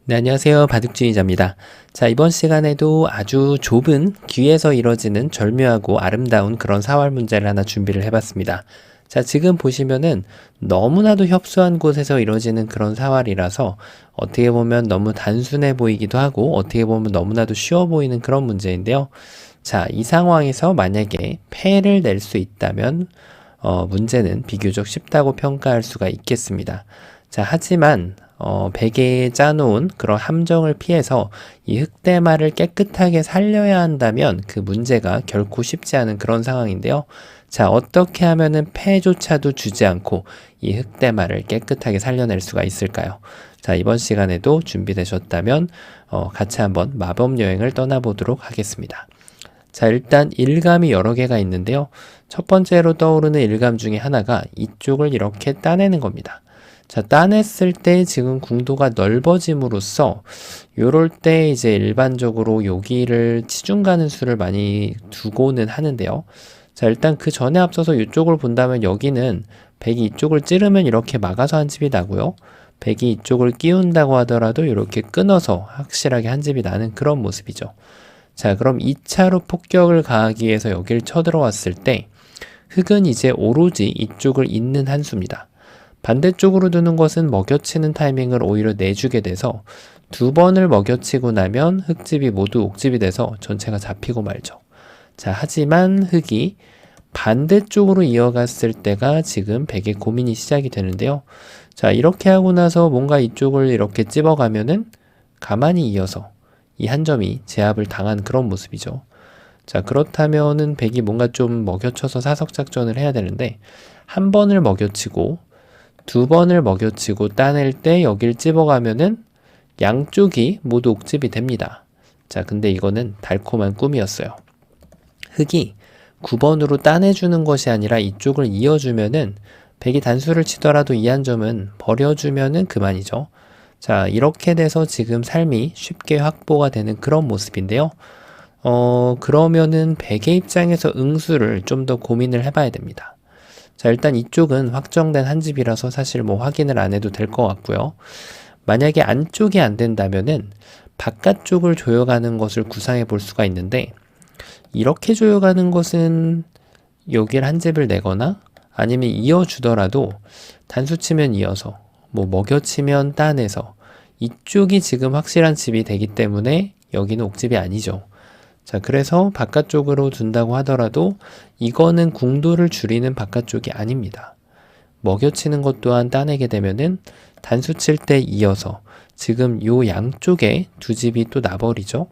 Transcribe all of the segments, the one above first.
네, 안녕하세요. 바둑주의자입니다. 자, 이번 시간에도 아주 좁은 귀에서 이뤄지는 절묘하고 아름다운 그런 사활 문제를 하나 준비를 해봤습니다. 자, 지금 보시면은 너무나도 협소한 곳에서 이루어지는 그런 사활이라서 어떻게 보면 너무 단순해 보이기도 하고 어떻게 보면 너무나도 쉬워 보이는 그런 문제인데요. 자, 이 상황에서 만약에 패를 낼 수 있다면 문제는 비교적 쉽다고 평가할 수가 있겠습니다. 자, 하지만 베개에 짜놓은 그런 함정을 피해서 이 흑대마를 깨끗하게 살려야 한다면 그 문제가 결코 쉽지 않은 그런 상황인데요. 자, 어떻게 하면은 패조차도 주지 않고 이 흑대마를 깨끗하게 살려낼 수가 있을까요? 자, 이번 시간에도 준비되셨다면 같이 한번 마법 여행을 떠나보도록 하겠습니다. 자, 일단 일감이 여러 개가 있는데요. 첫 번째로 떠오르는 일감 중에 하나가 이쪽을 이렇게 따내는 겁니다. 자, 따냈을 때 지금 궁도가 넓어짐으로써 요럴 때 이제 일반적으로 여기를 치중 가는 수를 많이 두고는 하는데요. 자, 일단 그 전에 앞서서 이쪽을 본다면 여기는 백이 이쪽을 찌르면 이렇게 막아서 한 집이 나고요. 백이 이쪽을 끼운다고 하더라도 이렇게 끊어서 확실하게 한 집이 나는 그런 모습이죠. 자, 그럼 2차로 폭격을 가하기 위해서 여기를 쳐들어왔을 때 흑은 이제 오로지 이쪽을 잇는 한 수입니다. 반대쪽으로 두는 것은 먹여치는 타이밍을 오히려 내주게 돼서 두 번을 먹여치고 나면 흑집이 모두 옥집이 돼서 전체가 잡히고 말죠. 자, 하지만 흑이 반대쪽으로 이어갔을 때가 지금 백의 고민이 시작이 되는데요. 자, 이렇게 하고 나서 뭔가 이쪽을 이렇게 찝어가면은 가만히 이어서 이 한 점이 제압을 당한 그런 모습이죠. 자, 그렇다면은 백이 뭔가 좀 먹여쳐서 사석작전을 해야 되는데 한 번을 먹여치고 두 번을 먹여치고 따낼 때 여길 찝어가면은 양쪽이 모두 옥집이 됩니다. 자, 근데 이거는 달콤한 꿈이었어요. 흑이 9번으로 따내주는 것이 아니라 이쪽을 이어주면은 백이 단수를 치더라도 이 한 점은 버려주면은 그만이죠. 자, 이렇게 돼서 지금 삶이 쉽게 확보가 되는 그런 모습인데요. 그러면은 백의 입장에서 응수를 좀 더 고민을 해봐야 됩니다. 자, 일단 이쪽은 확정된 한 집이라서 사실 뭐 확인을 안 해도 될 것 같고요. 만약에 안쪽이 안 된다면은 바깥쪽을 조여가는 것을 구상해 볼 수가 있는데 이렇게 조여가는 것은 여길 한 집을 내거나 아니면 이어주더라도 단수 치면 이어서 뭐 먹여치면 따내서 이쪽이 지금 확실한 집이 되기 때문에 여기는 옥집이 아니죠. 자, 그래서 바깥쪽으로 둔다고 하더라도 이거는 궁도를 줄이는 바깥쪽이 아닙니다. 먹여치는 것 또한 따내게 되면은 단수 칠 때 이어서 지금 요 양쪽에 두 집이 또 나버리죠.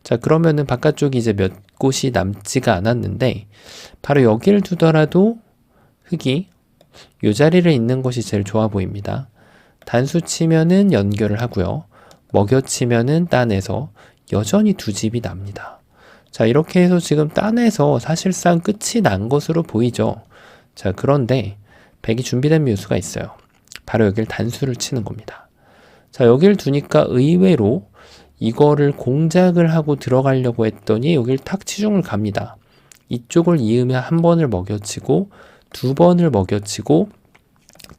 자, 그러면은 바깥쪽이 이제 몇 곳이 남지가 않았는데 바로 여기를 두더라도 흑이 요 자리를 있는 것이 제일 좋아 보입니다. 단수 치면은 연결을 하고요. 먹여치면은 따내서 여전히 두 집이 납니다. 자, 이렇게 해서 지금 따내서 사실상 끝이 난 것으로 보이죠. 자, 그런데 백이 준비된 묘수가 있어요. 바로 여길 단수를 치는 겁니다. 자, 여길 두니까 의외로 이거를 공작을 하고 들어가려고 했더니 여길 탁 치중을 갑니다. 이쪽을 이으면 한 번을 먹여치고 두 번을 먹여치고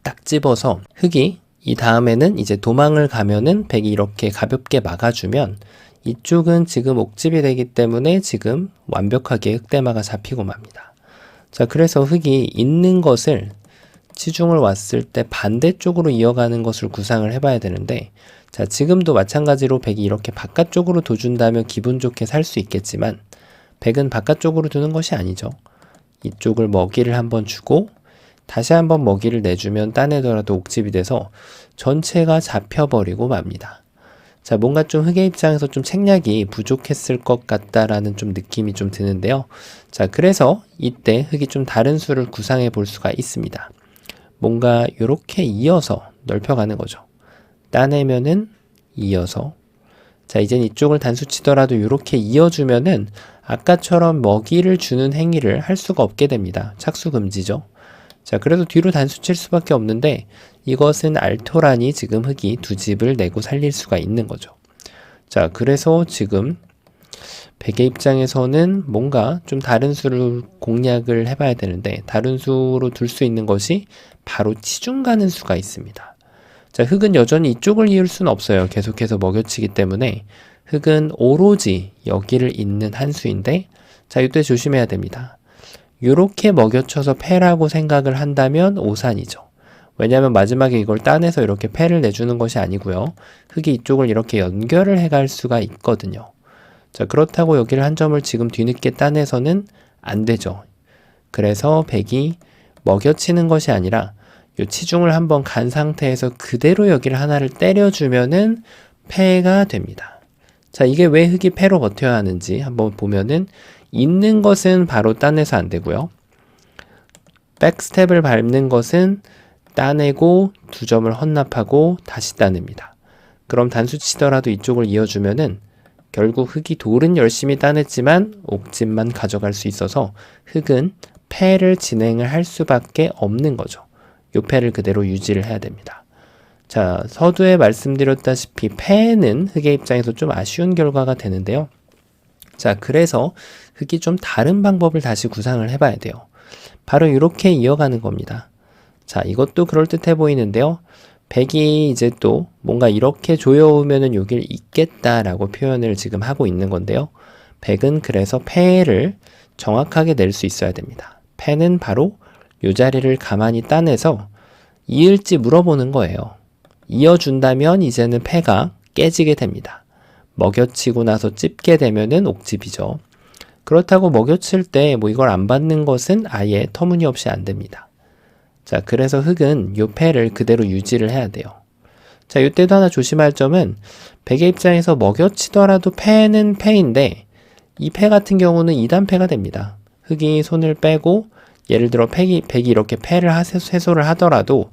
딱 집어서 흑이 이 다음에는 이제 도망을 가면은 백이 이렇게 가볍게 막아주면 이쪽은 지금 옥집이 되기 때문에 지금 완벽하게 흑대마가 잡히고 맙니다. 자, 그래서 흑이 있는 것을 치중을 왔을 때 반대쪽으로 이어가는 것을 구상을 해봐야 되는데 자, 지금도 마찬가지로 백이 이렇게 바깥쪽으로 둬준다면 기분 좋게 살 수 있겠지만 백은 바깥쪽으로 두는 것이 아니죠. 이쪽을 먹이를 한번 주고 다시 한번 먹이를 내주면 따내더라도 옥집이 돼서 전체가 잡혀버리고 맙니다. 자, 뭔가 좀 흑의 입장에서 좀 생략이 부족했을 것 같다라는 좀 느낌이 좀 드는데요. 자, 그래서 이때 흑이 좀 다른 수를 구상해 볼 수가 있습니다. 뭔가 이렇게 이어서 넓혀가는 거죠. 따내면은 이어서. 자, 이젠 이쪽을 단수 치더라도 이렇게 이어주면은 아까처럼 먹이를 주는 행위를 할 수가 없게 됩니다. 착수 금지죠. 자, 그래도 뒤로 단수 칠 수밖에 없는데 이것은 알토란이 지금 흑이 두 집을 내고 살릴 수가 있는 거죠. 자, 그래서 지금 백의 입장에서는 뭔가 좀 다른 수를 공략을 해봐야 되는데 다른 수로 둘 수 있는 것이 바로 치중 가는 수가 있습니다. 자, 흙은 여전히 이쪽을 이을 수는 없어요. 계속해서 먹여치기 때문에 흙은 오로지 여기를 잇는 한 수인데, 자, 이때 조심해야 됩니다. 요렇게 먹여쳐서 패라고 생각을 한다면 오산이죠. 왜냐하면 마지막에 이걸 따내서 이렇게 패를 내주는 것이 아니고요. 흙이 이쪽을 이렇게 연결을 해갈 수가 있거든요. 자, 그렇다고 여기를 한 점을 지금 뒤늦게 따내서는 안 되죠. 그래서 백이 먹여치는 것이 아니라 요 치중을 한번 간 상태에서 그대로 여기를 하나를 때려주면은 패가 됩니다. 자, 이게 왜 흙이 패로 버텨야 하는지 한번 보면은, 있는 것은 바로 따내서 안 되고요. 백스텝을 밟는 것은 따내고 두 점을 헌납하고 다시 따냅니다. 그럼 단수 치더라도 이쪽을 이어주면은 결국 흙이 돌은 열심히 따냈지만 옥집만 가져갈 수 있어서 흙은 패를 진행을 할 수밖에 없는 거죠. 요 패를 그대로 유지를 해야 됩니다. 자, 서두에 말씀드렸다시피 패는 흙의 입장에서 좀 아쉬운 결과가 되는데요. 자, 그래서 흙이 좀 다른 방법을 다시 구상을 해봐야 돼요. 바로 이렇게 이어가는 겁니다. 자, 이것도 그럴듯해 보이는데요. 백이 이제 또 뭔가 이렇게 조여오면은 여길 잇겠다라고 표현을 지금 하고 있는 건데요. 백은 그래서 패를 정확하게 낼 수 있어야 됩니다. 패는 바로 이 자리를 가만히 따내서 이을지 물어보는 거예요. 이어준다면 이제는 패가 깨지게 됩니다. 먹여치고 나서 찝게 되면은 옥집이죠. 그렇다고 먹여칠 때 뭐 이걸 안 받는 것은 아예 터무니없이 안 됩니다. 자, 그래서 흙은 요 패를 그대로 유지를 해야 돼요. 자, 이때도 하나 조심할 점은 백의 입장에서 먹여치더라도 패는 패인데 이 패 같은 경우는 2단 패가 됩니다. 흙이 손을 빼고 예를 들어 백이 이렇게 패를 해소를 하더라도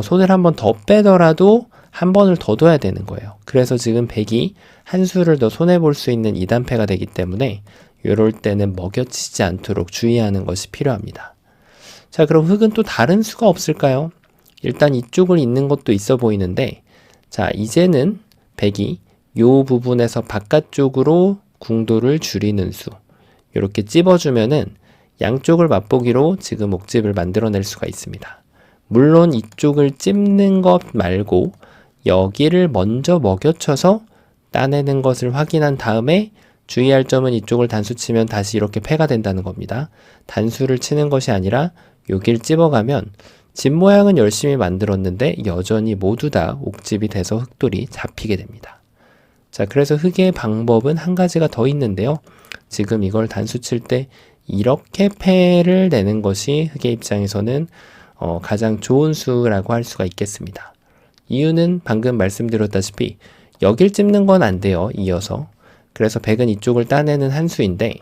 손을 한 번 더 빼더라도 한 번을 더 둬야 되는 거예요. 그래서 지금 백이 한 수를 더 손해볼 수 있는 2단 패가 되기 때문에 이럴 때는 먹여치지 않도록 주의하는 것이 필요합니다. 자, 그럼 흙은 또 다른 수가 없을까요? 일단 이쪽을 잇는 것도 있어 보이는데, 자, 이제는 백이 요 부분에서 바깥쪽으로 궁도를 줄이는 수, 이렇게 찝어주면은 양쪽을 맛보기로 지금 옥집을 만들어낼 수가 있습니다. 물론 이쪽을 찝는 것 말고 여기를 먼저 먹여쳐서 따내는 것을 확인한 다음에 주의할 점은 이쪽을 단수 치면 다시 이렇게 패가 된다는 겁니다. 단수를 치는 것이 아니라 여길 찝어가면 집 모양은 열심히 만들었는데 여전히 모두 다 옥집이 돼서 흙돌이 잡히게 됩니다. 자, 그래서 흙의 방법은 한 가지가 더 있는데요. 지금 이걸 단수 칠 때 이렇게 패를 내는 것이 흙의 입장에서는 가장 좋은 수라고 할 수가 있겠습니다. 이유는 방금 말씀드렸다시피 여길 찝는 건 안 돼요. 이어서. 그래서 백은 이쪽을 따내는 한 수인데,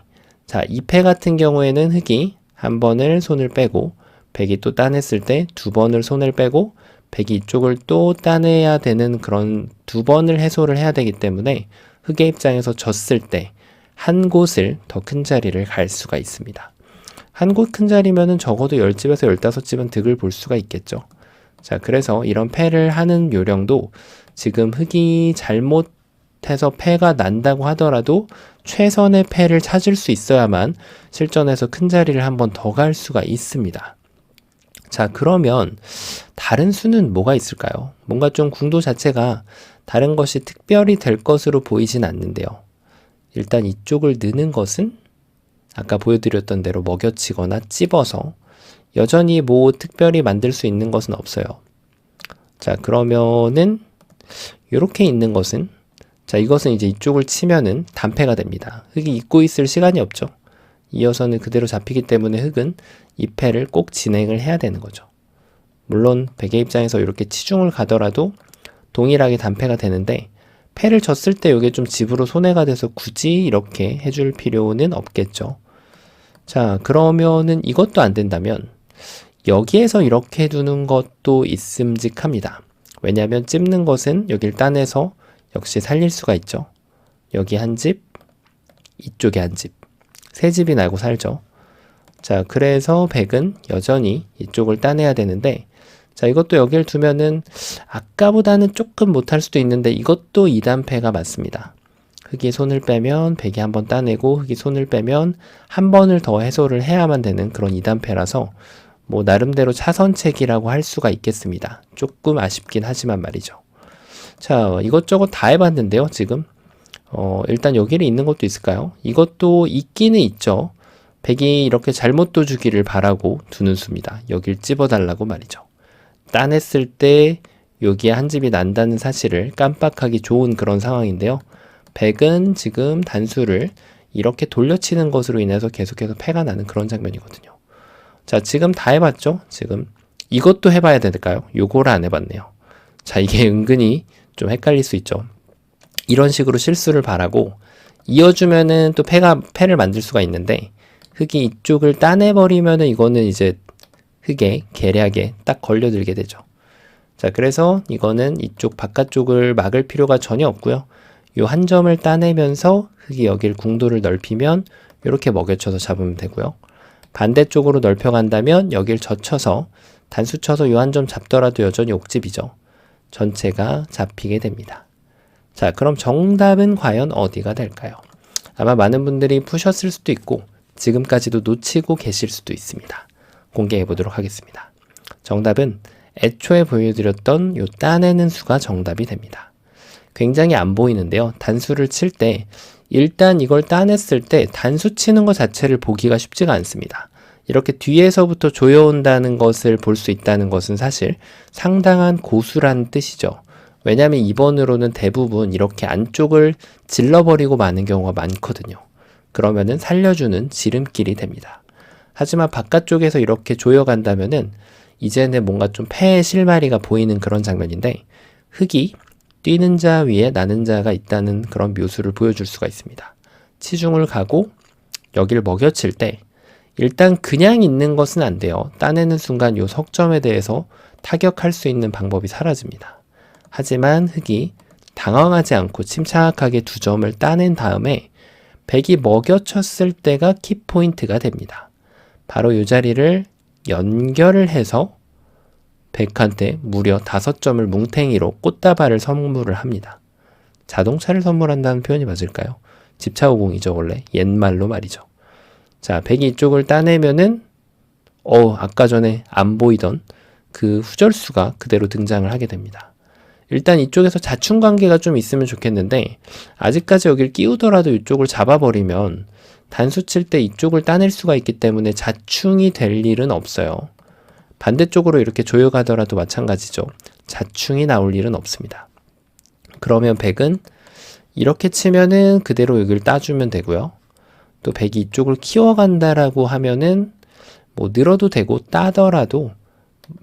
자, 이 패 같은 경우에는 흙이 한 번을 손을 빼고 백이 또 따냈을 때 두 번을 손을 빼고 백이 이쪽을 또 따내야 되는 그런 두 번을 해소를 해야 되기 때문에 흙의 입장에서 졌을 때 한 곳을 더 큰 자리를 갈 수가 있습니다. 한 곳 큰 자리면은 적어도 10집에서 15집은 득을 볼 수가 있겠죠. 자, 그래서 이런 패를 하는 요령도 지금 흙이 잘못해서 패가 난다고 하더라도 최선의 패를 찾을 수 있어야만 실전에서 큰 자리를 한 번 더 갈 수가 있습니다. 자, 그러면 다른 수는 뭐가 있을까요? 뭔가 좀 궁도 자체가 다른 것이 특별히 될 것으로 보이진 않는데요. 일단 이쪽을 느는 것은 아까 보여드렸던 대로 먹여치거나 찝어서 여전히 뭐 특별히 만들 수 있는 것은 없어요. 자, 그러면은 이렇게 있는 것은, 자, 이것은 이제 이쪽을 치면은 단패가 됩니다. 흙이 잊고 있을 시간이 없죠. 이어서는 그대로 잡히기 때문에 흙은 이 패를 꼭 진행을 해야 되는 거죠. 물론 백의 입장에서 이렇게 치중을 가더라도 동일하게 단패가 되는데, 패를 졌을 때 이게 좀 집으로 손해가 돼서 굳이 이렇게 해줄 필요는 없겠죠. 자, 그러면은 이것도 안 된다면 여기에서 이렇게 두는 것도 있음직합니다. 왜냐하면 찝는 것은 여길 따내서 역시 살릴 수가 있죠. 여기 한 집, 이쪽에 한 집, 세 집이 나고 살죠. 자, 그래서 백은 여전히 이쪽을 따내야 되는데, 자, 이것도 여길 두면은 아까보다는 조금 못할 수도 있는데 이것도 2단패가 맞습니다. 흙이 손을 빼면 백이 한 번 따내고 흙이 손을 빼면 한 번을 더 해소를 해야만 되는 그런 2단패라서 뭐 나름대로 차선책이라고 할 수가 있겠습니다. 조금 아쉽긴 하지만 말이죠. 자, 이것저것 다 해봤는데요, 지금. 일단 여기에 있는 것도 있을까요? 이것도 있기는 있죠. 백이 이렇게 잘못 둬주기를 바라고 두는 수입니다. 여길 찝어달라고 말이죠. 따냈을 때 여기에 한 집이 난다는 사실을 깜빡하기 좋은 그런 상황인데요. 백은 지금 단수를 이렇게 돌려치는 것으로 인해서 계속해서 패가 나는 그런 장면이거든요. 자, 지금 다 해봤죠? 지금 이것도 해봐야 될까요? 요거를 안 해봤네요. 자, 이게 은근히 좀 헷갈릴 수 있죠. 이런 식으로 실수를 바라고 이어주면은 또 패를 만들 수가 있는데 흑이 이쪽을 따내버리면은 이거는 이제 흑에 계략에 딱 걸려들게 되죠. 자, 그래서 이거는 이쪽 바깥쪽을 막을 필요가 전혀 없고요. 요 한 점을 따내면서 흑이 여길 궁도를 넓히면 이렇게 먹여쳐서 잡으면 되고요. 반대쪽으로 넓혀간다면 여길 젖혀서 단수 쳐서 요 한 점 잡더라도 여전히 옥집이죠. 전체가 잡히게 됩니다. 자, 그럼 정답은 과연 어디가 될까요? 아마 많은 분들이 푸셨을 수도 있고 지금까지도 놓치고 계실 수도 있습니다. 공개해 보도록 하겠습니다. 정답은 애초에 보여드렸던 요 따내는 수가 정답이 됩니다. 굉장히 안 보이는데요. 단수를 칠 때 일단 이걸 따냈을 때 단수 치는 것 자체를 보기가 쉽지가 않습니다. 이렇게 뒤에서부터 조여온다는 것을 볼 수 있다는 것은 사실 상당한 고수라는 뜻이죠. 왜냐하면 2번으로는 대부분 이렇게 안쪽을 질러버리고 마는 경우가 많거든요. 그러면은 살려주는 지름길이 됩니다. 하지만 바깥쪽에서 이렇게 조여간다면은 이제는 뭔가 좀 패의 실마리가 보이는 그런 장면인데 흑이 뛰는 자 위에 나는 자가 있다는 그런 묘수를 보여줄 수가 있습니다. 치중을 가고 여기를 먹여칠 때 일단 그냥 있는 것은 안 돼요. 따내는 순간 요 석점에 대해서 타격할 수 있는 방법이 사라집니다. 하지만 흑이 당황하지 않고 침착하게 두 점을 따낸 다음에 백이 먹여쳤을 때가 키포인트가 됩니다. 바로 이 자리를 연결을 해서 백한테 무려 5점을 뭉탱이로 꽃다발을 선물을 합니다. 자동차를 선물한다는 표현이 맞을까요? 집차 50이죠, 원래. 옛말로 말이죠. 자, 백이 이쪽을 따내면은 아까 전에 안 보이던 그 후절수가 그대로 등장을 하게 됩니다. 일단 이쪽에서 자충 관계가 좀 있으면 좋겠는데 아직까지 여길 끼우더라도 이쪽을 잡아버리면 단수 칠 때 이쪽을 따낼 수가 있기 때문에 자충이 될 일은 없어요. 반대쪽으로 이렇게 조여가더라도 마찬가지죠. 자충이 나올 일은 없습니다. 그러면 백은 이렇게 치면은 그대로 여기를 따주면 되고요. 또 백이 이쪽을 키워간다라고 하면은 뭐 늘어도 되고 따더라도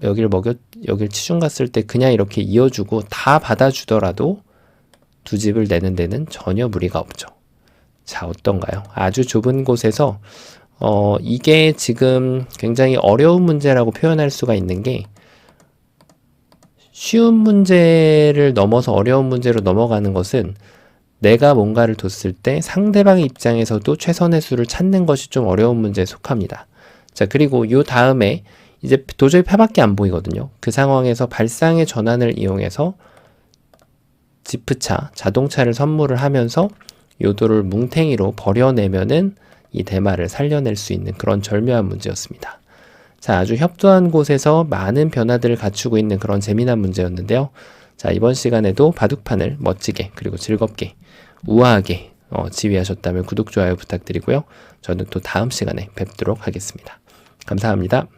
여길 치중 갔을 때 그냥 이렇게 이어주고 다 받아주더라도 두 집을 내는 데는 전혀 무리가 없죠. 자, 어떤가요? 아주 좁은 곳에서 이게 지금 굉장히 어려운 문제라고 표현할 수가 있는 게 쉬운 문제를 넘어서 어려운 문제로 넘어가는 것은 내가 뭔가를 뒀을 때 상대방의 입장에서도 최선의 수를 찾는 것이 좀 어려운 문제에 속합니다. 자, 그리고 요 다음에 이제 도저히 패밖에 안 보이거든요. 그 상황에서 발상의 전환을 이용해서 지프차, 자동차를 선물을 하면서 요도를 뭉탱이로 버려내면은 이 대마를 살려낼 수 있는 그런 절묘한 문제였습니다. 자, 아주 협소한 곳에서 많은 변화들을 갖추고 있는 그런 재미난 문제였는데요. 자, 이번 시간에도 바둑판을 멋지게 그리고 즐겁게 우아하게 지휘하셨다면 구독, 좋아요 부탁드리고요. 저는 또 다음 시간에 뵙도록 하겠습니다. 감사합니다.